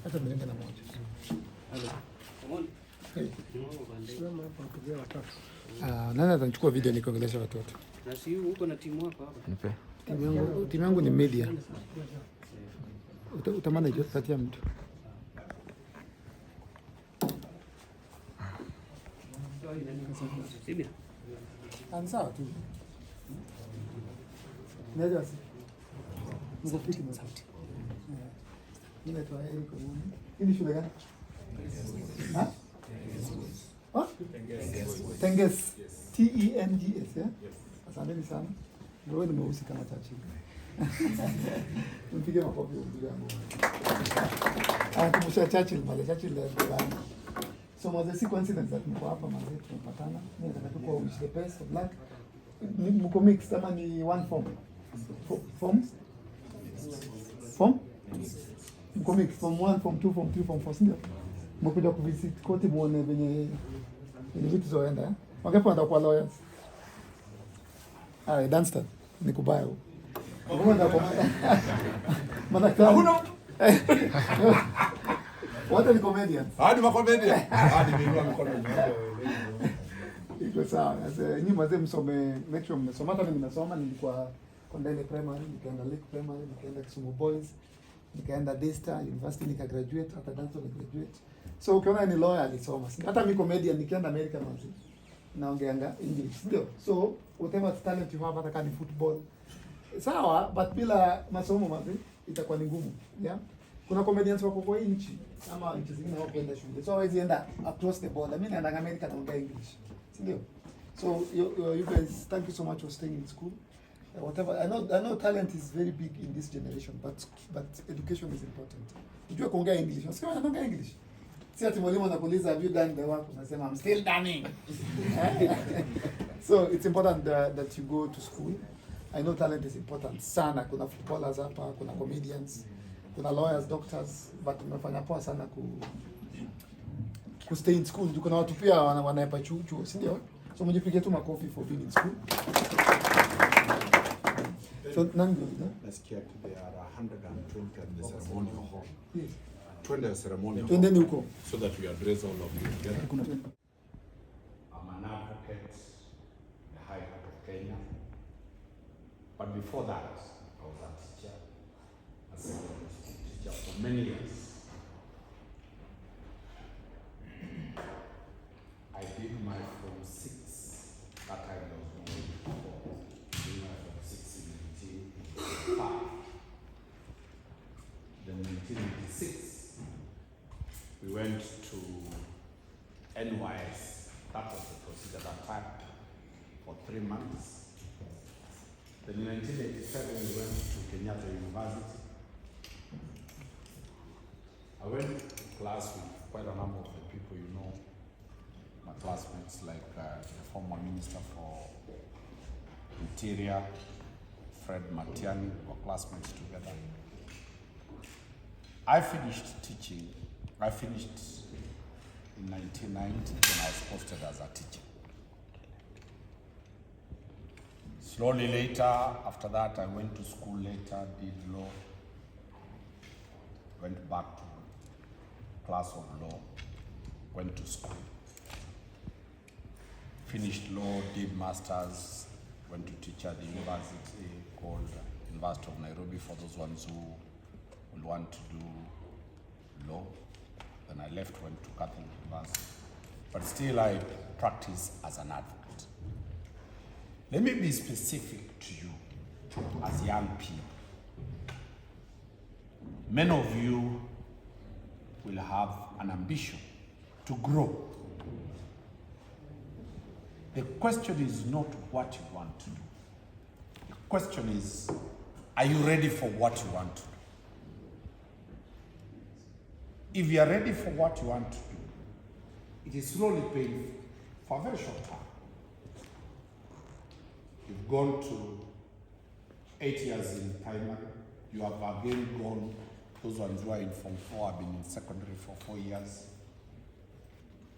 Hata mlinga na moja. Omondi. Nani atachukua video nikiongelesha watoto? Na si uko na timu yako hapa? Nipe. Timu yangu ni media. Utamana hiyo kati ya mtu. Sibia. Anza tu. Ndio sasa. Mzafiki na sauti. Nina tu haya iko nini? Hii shule gani? Ha? Ha? Tenges. TENGS, yeah? Asanteni sana. Wewe ni mweusi kama chachi. Mpige makofi ndugu yangu. Kumbusha Churchill pale, Churchill ndio. So was the coincidence that mko hapa manze tumepatana. Mimi nataka tu kwa wish the best of luck. Mko mix kama ni one form. Form? Mko mix form 1, form 2, form 3, form 4 ndio. Mkuja kuvisit kote muone venye vitu zoenda eh. Wangapi watakuwa lawyers? Dastan ni kubaya huko. Mbona kwa madaktari? Wote ni comedians. Hadi comedian. Hadi mimi ni comedian. Iko sawa. Sasa nyinyi mzee msome, make sure mmesoma. Hata mimi nimesoma, nilikuwa Kondele Primary, nikaenda Lake Primary, nikaenda Kisumu Boys, nikaenda Dastan University nikagraduate, hata Dastan nikagraduate. So ukiona ni lawyer alisoma. Hata mimi comedian nikienda America mwanzo. Naongeanga English, ndio. So whatever talent you have, hata kama ni football. Sawa, but bila masomo mwanzo itakuwa ni ngumu. Yeah. Kuna comedians wako kwa nchi ama nchi zingine wako kwenda shule. So hawezi enda across the border. Mimi naenda America naongea English. Ndio. So you guys, thank you so much for staying in school. Whatever, I know talent is very big in this generation, but education is important. Unajua kuongea English. Unasikia unaongea English? Si ati mwalimu anakuuliza have you done the work, unasema I'm still learning. So it's important that you go to school. I know talent is important sana. Kuna footballers hapa, kuna comedians, kuna lawyers, doctors, but umefanya poa sana ku stay in school. Kuna watu pia wanaepa chuo, si ndio? So mjipige tu makofi for being in school. So nangu, nasikia there are 120 at the ceremonial hall. Yes. 20 ceremonial hall. Twendeni huko. So that we address all of you together. I'm an advocate in the High Court of Kenya. But before that, I was a teacher, a secondary school teacher for many years. I did my Form 6. That time I was going for doing my Form 6 in 1985. Then in 1986, we went to NYS. That was the procedure that time for 3 months. Then in 1987, we went to Kenyatta University. I went to class with quite a number of the people you know, my classmates, like the former Minister for Interior, Fred Matiani, were classmates together. I finished teaching. I finished in 1990 when I was posted as a teacher. Slowly later, after that, I went to school later, did law, went back to class of law, went to school, finished law, did masters, went to teach at the university called University of Nairobi for those ones who will want to do law. Then I left, went to Catholic University. But still I practice as an advocate. Let me be specific to you as young people. Many of you will have an ambition to grow. The question is not what you want to do. The question is, are you ready for what you want to do? If you are ready for what you want to do, it is slowly painful for a very short time. You've gone to 8 years in primary. You have again gone, those ones who are in Form 4 have been in secondary for 4 years.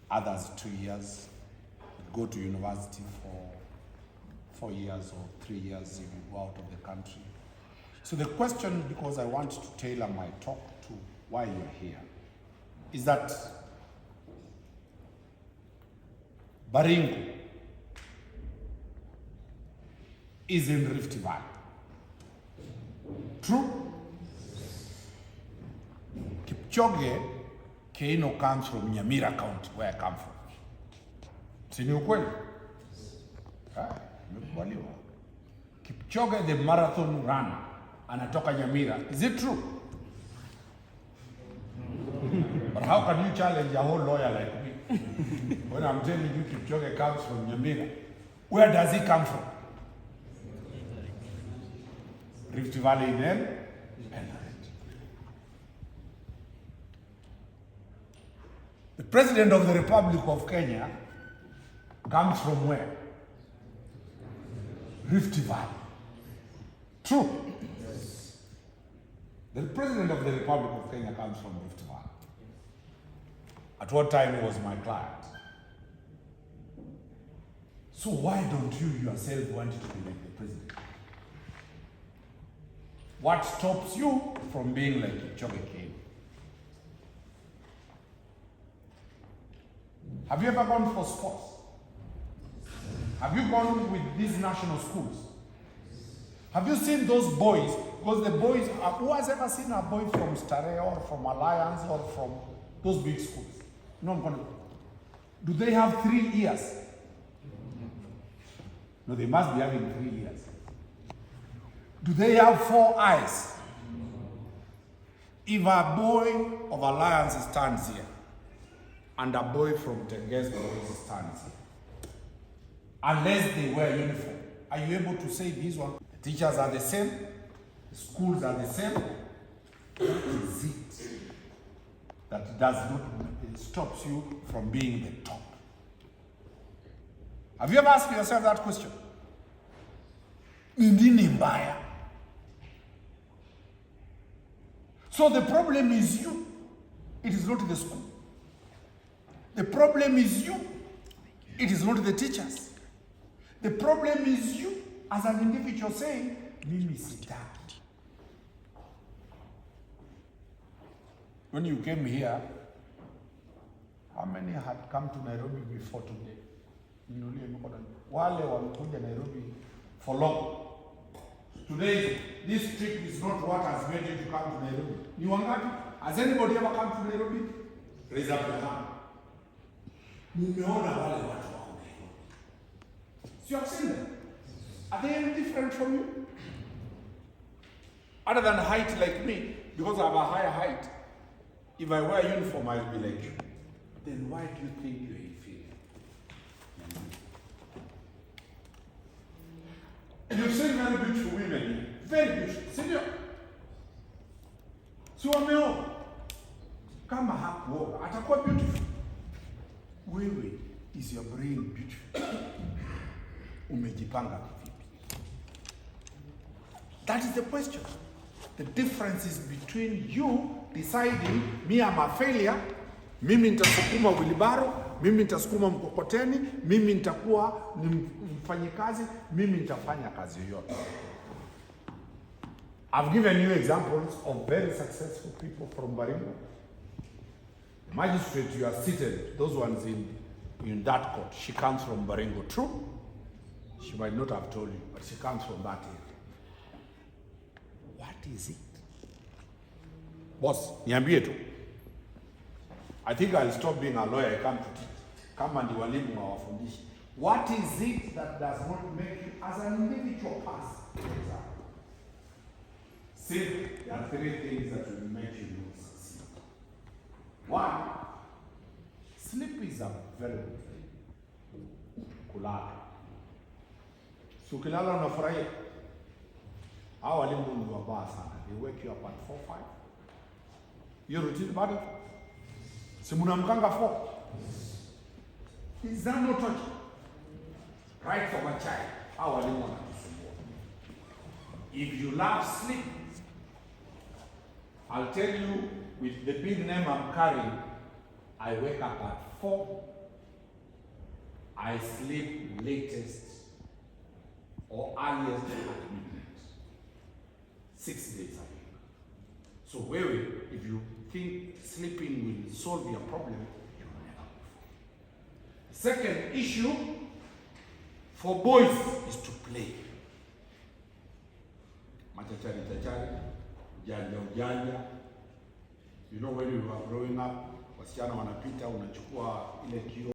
Others 2 years. You go to university for 4 years or 3 years if you go out of the country. So the question, because I want to tailor my talk to why you're here is that Baringo is in Rift Valley. True? Kipchoge Keino comes from Nyamira County, where I come from. Si ni ukweli? Imekubaliwa. Kipchoge the marathon runner anatoka Nyamira. Is it true? But how can you challenge a whole lawyer like me when I'm telling you Kipchoge comes from Nyamira? Where does he come from? Rift Valley then? The President of the Republic of Kenya comes from where? Rift Valley. True. Yes. The President of the Republic of Kenya comes from Rift Valley. At what time he was my client. So why don't you yourself want to be like the president? What stops you from being like Kipchoge Keino? Have you ever gone for sports? Have you gone with these national schools? Have you seen those boys? Because the boys, who has ever seen a boy from Stare or from Alliance or from those big schools? No, I'm going to. Do they have 3 ears? No, they must be having 3 ears. Do they have 4 eyes? If a boy of Alliance stands here, and a boy from Tenges stands here, unless they wear uniform, are you able to say this one? The teachers are the same, the schools are the same. What is it that does not stops you from being the top? Have you ever asked yourself that question? Nini mbaya? So the problem is you. It is not the school. The problem is you. It is not the teachers. The problem is you as an individual saying, Mimi sitaki. When you came here, how many had come to Nairobi before today? Wale wamekuja Nairobi for long. Today, this trip is not what has made you to come to Nairobi. You wangapi? Has anybody ever come to Nairobi? Raise up your hand. Mumeona wale watu wako Nairobi. So you have seen them. Are they any different from you? Other than height like me, because I have a higher height, if I wear a uniform, I'll be like you. Then why do you think you're inferior? You've seen very beautiful women, very beautiful. Senior. Si wameoa. Kama hakuoa, atakuwa beautiful. Wewe, is your brain beautiful? Umejipanga vipi? That is the question. The difference is between you deciding, me I'm a failure, mimi nitasukuma wilibaro, mimi nitasukuma mkokoteni, mimi nitakuwa mfanyikazi, mimi nitafanya kazi yoyote. I've given you examples of very successful people from Baringo. The magistrate you are seated, those ones in that court, she comes from Baringo. True? She might not have told you, but she comes from that area. What is it? Boss, niambie tu. I think I'll stop being a lawyer, I come to teach. Kama ndi walimu wa wafundishi. What is it that does not make you as an individual person? See, there are 3 things that will make you not succeed. 1, sleep is a very good thing. Kulala. So ukilala unafurahia. Hao walimu ni wabaya sana. They wake you up at 4, 5. Your routine bado? Si mnamkanga 4. Is that not touch? Right from a child. Hao walimu wanatusumbua. If you love sleep, I'll tell you with the big name I'm carrying, I wake up at 4. I sleep latest or earliest at midnight. 6 days a week. So where if you think sleeping will solve your problem, you will never move. Second issue for boys is to play. Machachari chachari, ujanja ujanja. You know when you were growing up, wasichana wanapita, unachukua ile kio